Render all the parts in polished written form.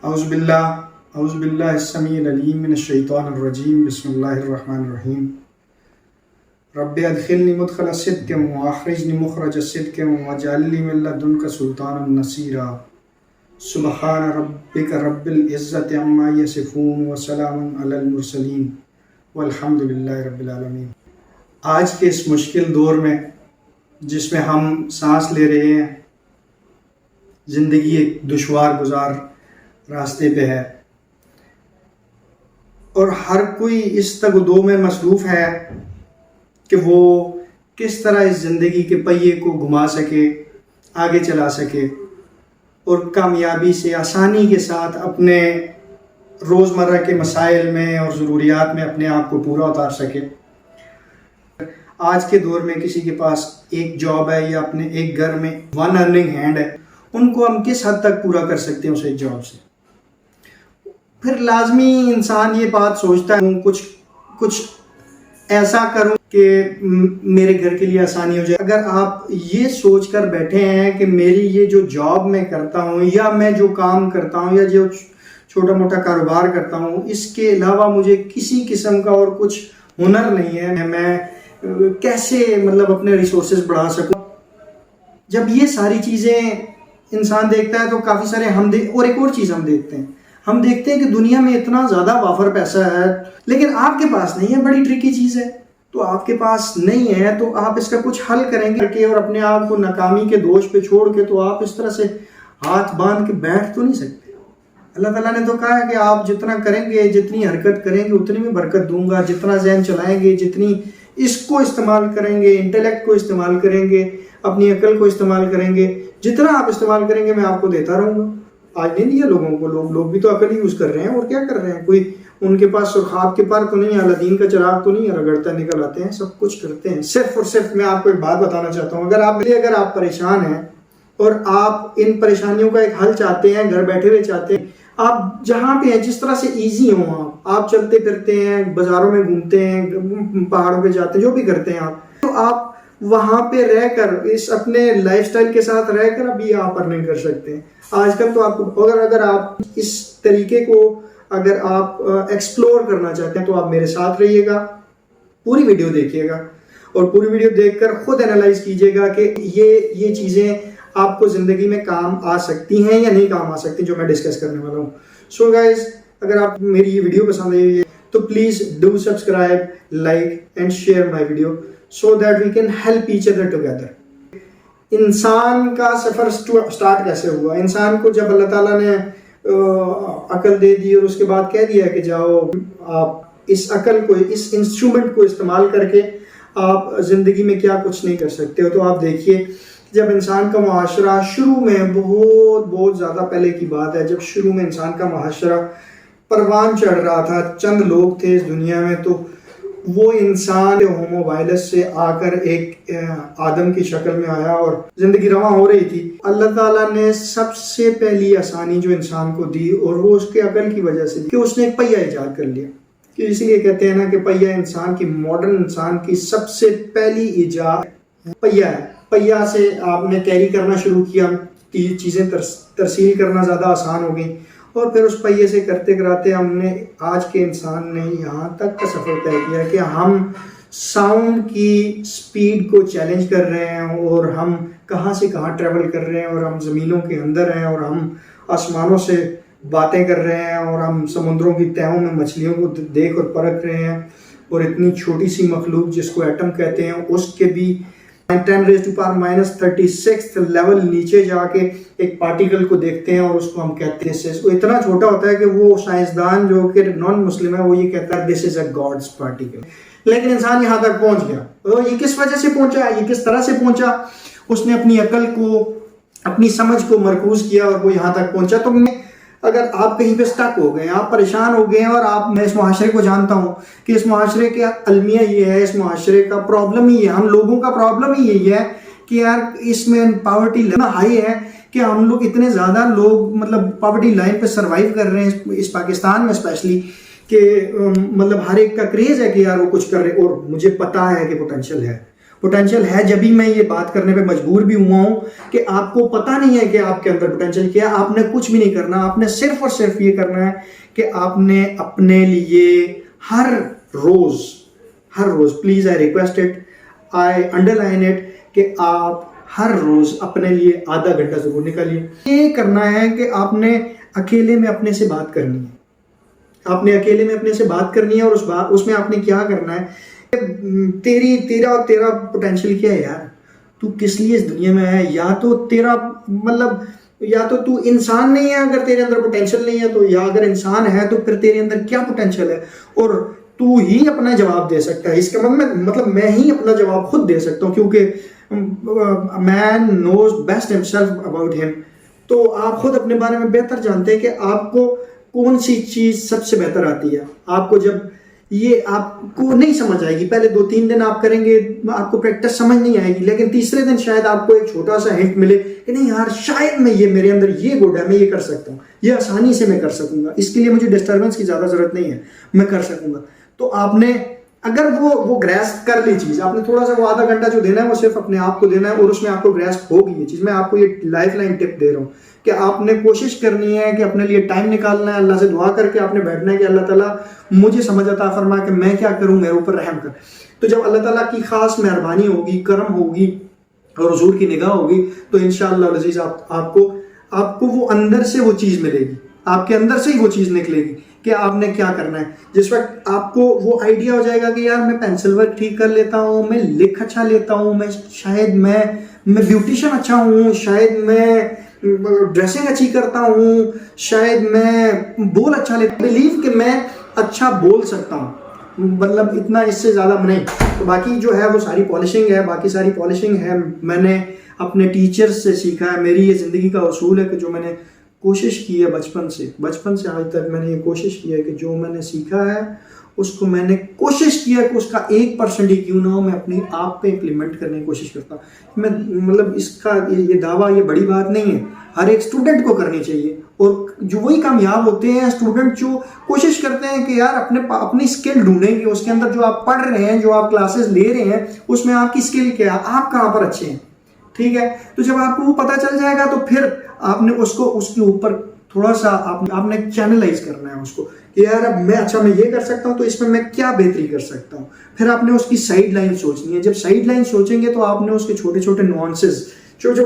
اعوذ باللہ السمیع العلیم من الشیطان الرجیم بسم اللہ الرحمن الرحیم رب ادخلنی مدخل صدق واخرجنی مخرج صدق واجعل لی من لدنک سلطانا نصیرا سبحان ربک رب العزت عما یصفون وسلام علی المرسلین والحمد للہ رب العالمین۔ آج کے اس مشکل دور میں جس میں ہم سانس لے رہے ہیں، زندگی ایک دشوار گزار راستے پہ ہے اور ہر کوئی اس تگ و دو میں مصروف ہے کہ وہ کس طرح اس زندگی کے پہیے کو گھما سکے، آگے چلا سکے اور کامیابی سے آسانی کے ساتھ اپنے روزمرہ کے مسائل میں اور ضروریات میں اپنے آپ کو پورا اتار سکے۔ آج کے دور میں کسی کے پاس ایک جاب ہے یا اپنے ایک گھر میں ون ارننگ ہینڈ ہے، ان کو ہم کس حد تک پورا کر سکتے ہیں اس ایک جاب سے؟ پھر لازمی انسان یہ بات سوچتا ہے کچھ ایسا کروں کہ میرے گھر کے لیے آسانی ہو جائے۔ اگر آپ یہ سوچ کر بیٹھے ہیں کہ میری یہ جو جاب میں کرتا ہوں یا میں جو کام کرتا ہوں یا جو چھوٹا موٹا کاروبار کرتا ہوں، اس کے علاوہ مجھے کسی قسم کا اور کچھ ہنر نہیں ہے، میں کیسے اپنے ریسورسز بڑھا سکوں؟ جب یہ ساری چیزیں انسان دیکھتا ہے تو کافی سارے اور ایک اور چیز ہم دیکھتے ہیں کہ دنیا میں اتنا زیادہ وافر پیسہ ہے لیکن آپ کے پاس نہیں ہے۔ بڑی ٹرکی چیز ہے، تو آپ کے پاس نہیں ہے تو آپ اس کا کچھ حل کریں گے اور اپنے آپ کو ناکامی کے دوش پہ چھوڑ کے تو آپ اس طرح سے ہاتھ باندھ کے بیٹھ تو نہیں سکتے۔ اللہ تعالیٰ نے تو کہا ہے کہ آپ جتنا کریں گے، جتنی حرکت کریں گے اتنی میں برکت دوں گا، جتنا ذہن چلائیں گے، جتنی اس کو استعمال کریں گے، انٹلیکٹ کو استعمال کریں گے، اپنی عقل کو استعمال کریں گے، جتنا آپ استعمال کریں گے میں آپ کو دیتا رہوں گا۔ آج نہیں دیا لوگوں کو، لوگ بھی تو عقل ہی یوز کر رہے ہیں اور کیا کر رہے ہیں؟ کوئی ان کے پاس سرخاب کے پر تو نہیں ہے، الدین کا چراغ تو نہیں ہے، رگڑتا نکل آتے ہیں، سب کچھ کرتے ہیں۔ صرف اور صرف میں آپ کو ایک بات بتانا چاہتا ہوں، اگر آپ پریشان ہیں اور آپ ان پریشانیوں کا ایک حل چاہتے ہیں، گھر بیٹھے ہوئے چاہتے ہیں، آپ جہاں پہ ہیں جس طرح سے ایزی ہوں، آپ چلتے پھرتے ہیں، بازاروں میں گھومتے ہیں، پہاڑوں پہ جاتے ہیں، جو بھی کرتے ہیں آپ، تو آپ وہاں پہ رہ کر اس اپنے لائف سٹائل کے ساتھ رہ کر ابھی آپ ارننگ کر سکتے ہیں۔ آج کل تو آپ کو اگر آپ اس طریقے کو اگر آپ ایکسپلور کرنا چاہتے ہیں تو آپ میرے ساتھ رہیے گا، پوری ویڈیو دیکھیے گا اور پوری ویڈیو دیکھ کر خود انالائز کیجیے گا کہ یہ چیزیں آپ کو زندگی میں کام آ سکتی ہیں یا نہیں کام آ سکتی جو میں ڈسکس کرنے والا ہوں۔ سو گائز، اگر آپ میری یہ ویڈیو پسند آئی ہے تو please do subscribe, like and share my video so that we can help each other together۔ انسان کا سفر سٹارٹ کیسے ہوا؟ انسان کو جب اللہ تعالیٰ نے عقل دے دی اور اس کے بعد کہہ دیا کہ جاؤ آپ اس عقل کو، اس انسٹرومنٹ کو استعمال کر کے آپ زندگی میں کیا کچھ نہیں کر سکتے ہو، تو آپ دیکھیے جب انسان کا معاشرہ شروع میں بہت زیادہ پہلے کی بات ہے، جب شروع میں انسان کا معاشرہ پروان چڑھ رہا تھا، چند لوگ تھے اس دنیا میں، تو وہ انسان ہومو وائلس سے آ کر ایک آدم کی شکل میں آیا اور زندگی رواں ہو رہی تھی۔ اللہ تعالیٰ نے سب سے پہلی آسانی جو انسان کو دی اور وہ اس کے عقل کی وجہ سے دی کہ اس نے ایک پہیہ ایجاد کر لیا، کہ اسی لیے کہتے ہیں نا کہ پہیہ انسان کی، ماڈرن انسان کی سب سے پہلی ایجاد پہیہ ہے۔ پہیہ سے آپ نے کیری کرنا شروع کیا، چیزیں ترسیل کرنا زیادہ آسان ہو گئی اور پھر اس پہیے سے کرتے کراتے ہم نے آج کے انسان نے یہاں تک کا سفر طے کیا کہ ہم ساؤنڈ کی سپیڈ کو چیلنج کر رہے ہیں اور ہم کہاں سے کہاں ٹریول کر رہے ہیں اور ہم زمینوں کے اندر ہیں اور ہم آسمانوں سے باتیں کر رہے ہیں اور ہم سمندروں کی تہوں میں مچھلیوں کو دیکھ اور پرکھ رہے ہیں اور اتنی چھوٹی سی مخلوق جس کو ایٹم کہتے ہیں اس کے بھی 10⁻⁻36 لیول نیچے جا کے ایک پارٹیکل کو دیکھتے ہیں اور اس کو ہم کہتے ہیں وہ اتنا چھوٹا ہوتا ہے کہ وہ سائنسدان جو کہ نان مسلم ہے وہ یہ کہتا ہے دس از اے گاڈس پارٹیکل۔ لیکن انسان یہاں تک پہنچ گیا، اور یہ کس وجہ سے پہنچا، یہ کس طرح سے پہنچا؟ اس نے اپنی عقل کو، اپنی سمجھ کو مرکوز کیا اور وہ یہاں تک پہنچا۔ تو اگر آپ کہیں پہ سٹک ہو گئے، آپ پریشان ہو گئے ہیں اور میں اس معاشرے کو جانتا ہوں کہ اس معاشرے کا المیہ یہ ہے، اس معاشرے کا پرابلم ہی ہے، ہم لوگوں کا پرابلم ہی یہی ہے کہ یار اس میں پاورٹی اتنا ہائی ہے کہ ہم لوگ اتنے زیادہ لوگ پاورٹی لائن پہ سروائیو کر رہے ہیں اس پاکستان میں اسپیشلی، کہ ہر ایک کا کریز ہے کہ یار وہ کچھ کر رہے، اور مجھے پتا ہے کہ پوٹینشیل ہے، پوٹینشیل ہے جبھی میں یہ بات کرنے پہ مجبور بھی ہوا ہوں کہ آپ کو پتہ نہیں ہے کہ آپ کے اندر پوٹینشیل کیا ہے. آپ نے کچھ بھی نہیں کرنا, آپ نے صرف اور صرف یہ کرنا ہے کہ آپ نے اپنے لیے ہر روز please I request it, I underline it, کہ آپ ہر روز اپنے لیے آدھا گھنٹہ ضرور نکالیے. یہ کرنا ہے کہ آپ نے اکیلے میں اپنے سے بات کرنی ہے. آپ نے اکیلے میں اپنے سے بات کرنی ہے, اور اس میں آپ نے کیا کرنا ہے, تیرا پوٹینشیل کیا ہے یار, تو کس لیے اس دنیا میں ہے. یا تو تیرا یا تو انسان نہیں ہے اگر تیرے اندر پوٹینشیل نہیں ہے تو, یا اگر انسان ہے تو پھر تیرے اندر کیا پوٹینشیل ہے, اور تو ہی اپنا جواب دے سکتا ہے. اس کا مطلب میں ہی اپنا جواب خود دے سکتا ہوں, کیونکہ مین نوز بیسٹ ہمسیلف اباؤٹ ہم. تو آپ خود اپنے بارے میں بہتر جانتے ہیں کہ آپ کو کون سی چیز سب سے بہتر آتی ہے. آپ کو جب یہ آپ کو نہیں سمجھ آئے گی, پہلے 2-3 دن آپ کریں گے, آپ کو پریکٹس سمجھ نہیں آئے گی, لیکن تیسرے دن شاید آپ کو ایک چھوٹا سا ہنٹ ملے کہ نہیں یار شاید میرے اندر یہ گڈ ہے, میں یہ کر سکتا ہوں, یہ آسانی سے میں کر سکوں گا, اس کے لیے مجھے ڈسٹربنس کی زیادہ ضرورت نہیں ہے, میں کر سکوں گا. تو آپ نے اگر وہ گریسپ کر لی چیز, آپ نے تھوڑا سا وہ آدھا گھنٹہ جو دینا ہے وہ صرف اپنے آپ کو دینا ہے, اور اس میں آپ کو گریسپ ہوگی یہ چیز. میں آپ کو یہ لائف لائن ٹپ دے رہا ہوں کہ آپ نے کوشش کرنی ہے کہ اپنے لیے ٹائم نکالنا ہے, اللہ سے دعا کر کے آپ نے بیٹھنا ہے کہ اللہ تعالیٰ مجھے سمجھ عطا فرما کہ میں کیا کروں, میرے اوپر رحم کر. تو جب اللہ تعالیٰ کی خاص مہربانی ہوگی, کرم ہوگی اور حضور کی نگاہ ہوگی, تو انشاءاللہ العزیز آپ کو وہ اندر سے وہ چیز ملے گی, آپ کے اندر سے ہی وہ چیز نکلے گی کہ آپ نے کیا کرنا ہے. جس وقت آپ کو وہ آئیڈیا ہو جائے گا کہ یار میں پینسل ورک ٹھیک کر لیتا ہوں, میں لکھ اچھا لیتا ہوں, شاید میں بیوٹیشین اچھا ہوں, شاید میں ڈریسنگ اچھی کرتا ہوں, شاید میں بول اچھا لیتا ہوں, بلیو کہ میں اچھا بول سکتا ہوں, مطلب اتنا اس سے زیادہ نہیں. تو باقی جو ہے وہ ساری پالشنگ ہے, میں نے اپنے ٹیچر سے سیکھا ہے. میری یہ زندگی کا اصول ہے کہ جو میں نے کوشش کی ہے بچپن سے آج تک, میں نے یہ کوشش کی ہے کہ جو میں نے سیکھا ہے اس کو میں نے کوشش کیا کہ اس کا 1% ہی کیوں نہ ہو میں اپنے آپ پہ امپلیمنٹ کرنے کی کوشش کرتا ہوں. میں مطلب اس کا یہ دعویٰ یہ بڑی بات نہیں ہے, ہر ایک اسٹوڈنٹ کو کرنی چاہیے. اور جو وہی کامیاب ہوتے ہیں اسٹوڈنٹ جو کوشش کرتے ہیں کہ یار اپنی اسکل ڈھونڈیں گے, اس کے اندر جو آپ پڑھ رہے ہیں, جو آپ کلاسز لے رہے ہیں, اس میں آپ کی اسکل کیا ہے, آپ کہاں پر اچھے ہیں. ٹھیک ہے, تو جب آپ کو وہ پتہ چل جائے گا تو پھر آپ نے اس کے اوپر تھوڑا سا آپ نے چینلائز کرنا ہے اس کو کہ یار اب میں یہ کر سکتا ہوں تو اس میں کیا بہتری کر سکتا ہوں. پھر آپ نے اس کی سائڈ لائن سوچنی ہے. جب سائڈ لائن سوچیں گے تو آپ نے اس کے چھوٹے چھوٹے نوانسز,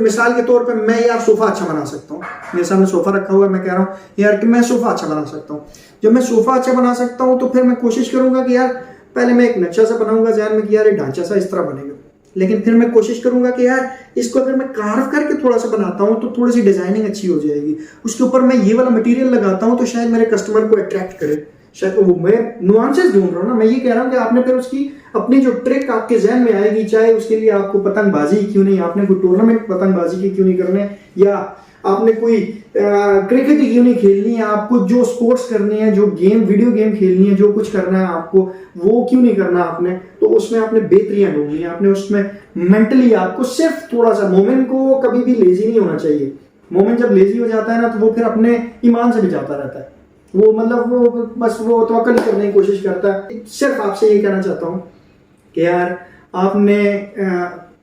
مثال کے طور پہ میں یار صوفہ اچھا بنا سکتا ہوں, میرے سامنے صوفہ رکھا ہوا ہے, میں کہہ رہا ہوں یار کہ میں صوفہ اچھا بنا سکتا ہوں. جب میں صوفہ اچھا بنا سکتا ہوں تو پھر میں کوشش کروں گا کہ یار پہلے میں ایک نقشہ سا بناؤں گا ذہن میں کہ یار یہ ڈھانچہ سا اس طرح بنے گا, لیکن پھر میں کوشش کروں گا کہ یار اس کو اگر میں کارو کر کے تھوڑا سا بناتا ہوں تو تھوڑی سی ڈیزائننگ اچھی ہو جائے گی, اس کے اوپر میں یہ والا مٹیریل لگاتا ہوں تو شاید میرے کسٹمر کو اٹریکٹ کرے. شاید وہ میں نوانسز ڈھونڈ رہا ہوں نا, میں یہ کہہ رہا ہوں کہ آپ نے پھر اس کی اپنی جو ٹرک آپ کے ذہن میں آئے گی, چاہے اس کے لیے آپ کو پتنگ بازی کیوں نہیں, آپ نے کوئی ٹورنامنٹ پتنگ بازی کی کیوں نہیں کرنے, یا آپ نے کوئی کرکٹ ہی کیوں نہیں کھیلنی ہے, آپ کو جو سپورٹس کرنی ہے, جو ویڈیو گیم کھیلنی ہے, جو کچھ کرنا ہے آپ کو وہ کیوں نہیں کرنا آپ نے. تو اس میں آپ نے بہتریاں ڈھونڈنی ہے, آپ نے اس میں مینٹلی آپ کو صرف تھوڑا سا, مومن کو کبھی بھی لیزی نہیں ہونا چاہیے. مومن جب لیزی ہو جاتا ہے نا تو وہ پھر اپنے ایمان سے بھی جاتا رہتا ہے, وہ مطلب وہ بس وہ توکل کرنے کی کوشش کرتا ہے. صرف آپ سے یہ کہنا چاہتا ہوں کہ یار آپ نے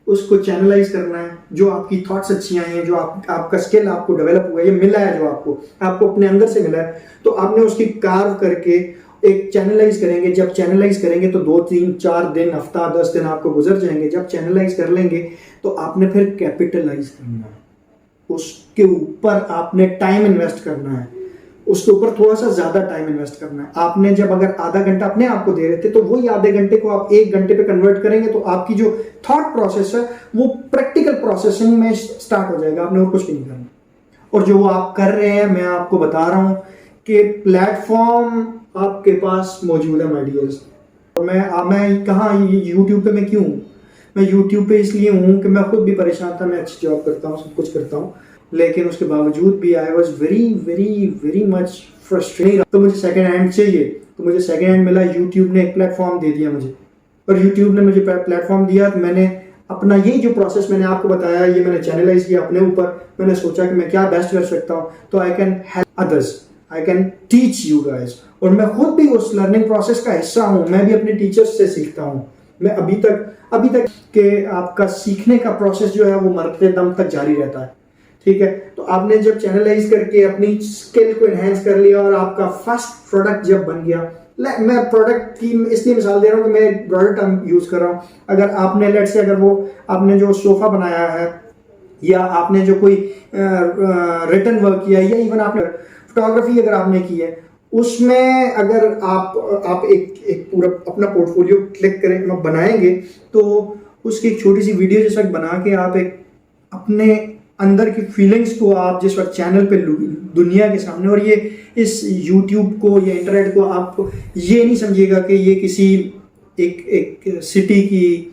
اس کو چینلائز کرنا ہے, جو آپ کی تھاٹس اچھی آئی ہیں, جو آپ کا اسکل آپ کو ڈیولپ ہوا ہے, یہ ملا ہے جو آپ کو اپنے اندر سے ملا ہے, تو آپ نے اس کی کارو کر کے ایک چینلائز کریں گے. جب چینلائز کریں گے تو 2-3-4 دن, ہفتہ 10 دن آپ کو گزر جائیں گے. جب چینلائز کر لیں گے تو آپ نے پھر کیپیٹلائز کرنا ہے, اس کے اوپر آپ نے ٹائم انویسٹ کرنا ہے, اس کے اوپر تھوڑا سا زیادہ ٹائم انویسٹ کرنا ہے. آپ نے جب اگر آدھا گھنٹہ اپنے آپ کو دے رہے تھے تو وہی آدھے گھنٹے کو آپ 1 گھنٹے پہ کنورٹ کریں گے تو آپ کی جو تھاٹ پروسیس ہے وہ پریکٹیکل پروسیسنگ میں سٹارٹ ہو جائے گا. آپ نے اور کچھ بھی نہیں کرنا. اور جو وہ آپ کر رہے ہیں, میں آپ کو بتا رہا ہوں کہ پلیٹ فارم آپ کے پاس موجود ہے مائی ڈیئرز. اور میں کہاں یوٹیوب پہ میں کیوں ہوں, میں یوٹیوب پہ اس لیے ہوں کہ میں خود بھی پریشان تھا, میں اچھی جاب کرتا ہوں, سب کچھ کرتا ہوں, لیکن اس کے باوجود بھی I was very much frustrated. تو مجھے سیکنڈ ہینڈ چاہیے, تو مجھے سیکنڈ ہینڈ ملا. یوٹیوب نے ایک پلیٹ فارم دے دیا مجھے, اور یوٹیوب نے مجھے پلیٹ فارم دیا. تو میں نے اپنا یہی جو پروسیس میں نے آپ کو بتایا, یہ میں نے چینلائز کیا اپنے اوپر. میں نے سوچا کہ میں کیا بیسٹ کر سکتا ہوں, تو I can help others, I can teach you guys. اور میں خود بھی اس لرننگ پروسیس کا حصہ ہوں, میں بھی اپنے ٹیچرز سے سیکھتا ہوں. میں ابھی تک کہ آپ کا سیکھنے کا پروسیس جو ہے وہ مرتے دم تک جاری رہتا ہے. ٹھیک ہے, تو آپ نے جب چینلائز کر کے اپنی اسکل کو انہینس کر لیا اور آپ کا فرسٹ پروڈکٹ جب بن گیا, میں پروڈکٹ کی اس لیے مثال دے رہا ہوں کہ میں پروڈکٹ یوز کر رہا ہوں. اگر آپ نے لیٹ سے اگر وہ آپ نے جو صوفہ بنایا ہے یا آپ نے جو کوئی ریٹن ورک کیا یا ایون آپ نے فوٹوگرافی اگر آپ نے کی ہے, اس میں اگر آپ ایک پورا اپنا پورٹ فولیو کلک کریں بنائیں گے تو اس کی ایک چھوٹی سی ویڈیو جس وقت بنا کے آپ ایک اپنے اندر کی فیلنگس کو آپ جس وقت چینل پہ دنیا کے سامنے, اور یہ اس یوٹیوب کو یا انٹرنیٹ کو آپ یہ نہیں سمجھیے گا کہ یہ کسی ایک سٹی کی,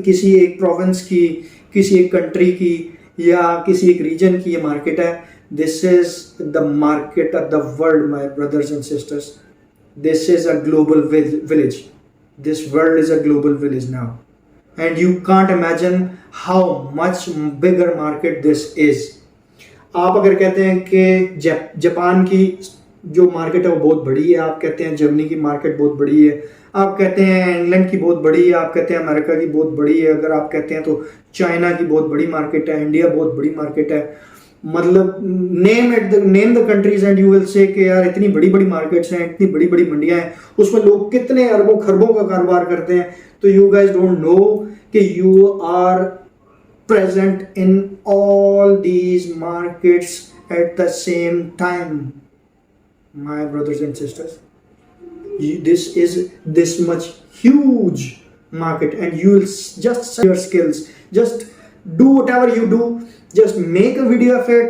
کسی ایک پروونس کی, کسی ایک کنٹری کی یا کسی ایک ریجن کی یہ مارکیٹ ہے. This is the market of the world, my brothers and sisters. This is a global village. This world is a global village now. And you can't imagine how much bigger market this is. آپ اگر کہتے ہیں کہ Japan کی جو market ہے وہ بہت بڑی ہے, آپ کہتے ہیں جرمنی کی مارکیٹ بہت بڑی ہے, آپ کہتے ہیں انگلینڈ کی بہت بڑی ہے, آپ کہتے ہیں امریکہ کی بہت بڑی ہے, اگر آپ کہتے ہیں تو چائنا کی بہت بڑی مارکیٹ ہے, انڈیا بہت بڑی مارکیٹ ہے, مطلب name the countries and you will say کہ یار اتنی بڑی بڑی مارکیٹس ہیں, اتنی بڑی بڑی منڈیاں ہیں, اس میں لوگ کتنے اربوں خربوں کا کاروبار کرتے ہیں. تو یو گائز ڈونٹ نو کہ you are present in all these markets at the same time, my brothers and sisters. This is this much huge market and you will just sell your skills, just do whatever you do, just make a video of it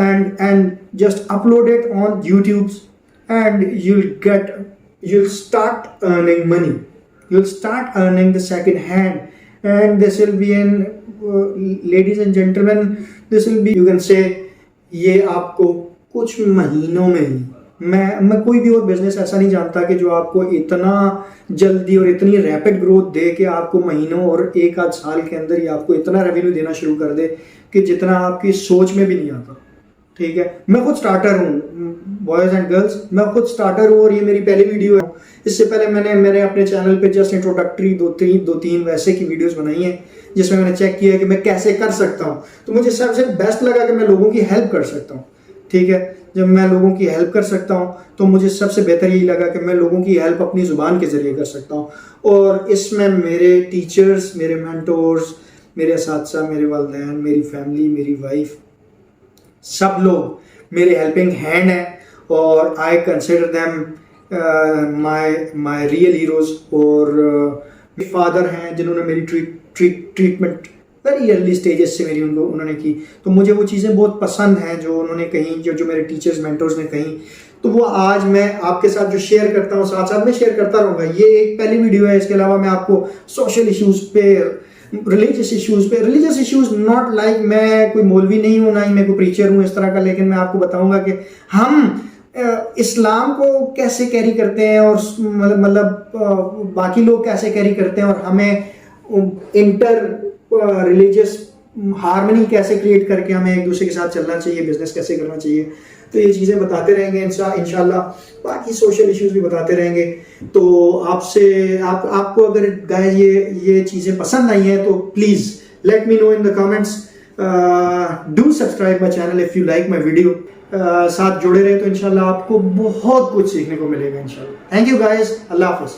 and just upload it on YouTube and you'll start earning money, you'll start earning the second hand, and this will be in ladies and gentlemen, this will be, you can say, یہ آپ کو کچھ مہینوں میں ہی, میں کوئی بھی اور بزنس ایسا نہیں جانتا کہ جو آپ کو اتنا جلدی اور اتنی ریپڈ گروتھ دے کہ آپ کو مہینوں اور ایک آدھ سال کے اندر ہی آپ کو اتنا ریونیو دینا شروع کر دے کہ جتنا آپ کی سوچ میں بھی نہیں آتا. ٹھیک ہے, میں خود سٹارٹر ہوں بوائز اینڈ گرلز, میں خود سٹارٹر ہوں اور یہ میری پہلی ویڈیو ہے. اس سے پہلے میں نے اپنے چینل پہ جسٹ انٹروڈکٹری دو تین ویسے کی ویڈیوز بنائی ہیں جس میں نے چیک کیا ہے کہ میں کیسے کر سکتا ہوں. تو مجھے سب سے بیسٹ لگا کہ میں لوگوں کی ہیلپ کر سکتا ہوں. ٹھیک ہے, جب میں لوگوں کی ہیلپ کر سکتا ہوں تو مجھے سب سے بہتر یہی لگا کہ میں لوگوں کی ہیلپ اپنی زبان کے ذریعے کر سکتا ہوں. اور اس میں میرے ٹیچرز, میرے مینٹورز, میرے اساتذہ, میرے والدین, میری فیملی, میری وائف, سب لوگ میرے ہیلپنگ ہینڈ ہیں اور I consider them my real heroes. اور فادر ہیں جنہوں نے میری ٹریٹمنٹ ویری ارلی اسٹیجز سے انہوں نے کی, تو مجھے وہ چیزیں بہت پسند ہیں جو انہوں نے کہیں, جو میرے ٹیچرز مینٹورز نے کہیں, تو وہ آج میں آپ کے ساتھ جو شیئر کرتا ہوں ساتھ ساتھ میں شیئر کرتا رہوں گا. یہ ایک پہلی ویڈیو ہے, اس کے علاوہ میں آپ کو سوشل ایشوز پہ, ریلیجیس ایشوز ناٹ لائک, میں کوئی مولوی نہیں ہوں, نہ ہی میں کوئی پریچر ہوں اس طرح کا, لیکن میں آپ کو بتاؤں گا کہ ہم اسلام کو کیسے کیری کرتے ہیں اور مطلب باقی لوگ کیسے کیری کرتے ہیں, اور ہمیں انٹر ریلیجیس ہارمنی کیسے کریٹ کر کے ہمیں ایک دوسرے کے ساتھ چلنا چاہیے, بزنس کیسے کرنا چاہیے. تو یہ چیزیں بتاتے رہیں گے انشاءاللہ, باقی سوشل ایشوز بھی بتاتے رہیں گے. تو آپ کو اگر گائز یہ چیزیں پسند آئی ہیں تو please let me know in the comments. Do subscribe my channel if you like my video. ساتھ جڑے رہے تو انشاءاللہ آپ کو بہت کچھ سیکھنے کو ملے گا انشاءاللہ. تھینک یو گائز, اللہ حافظ.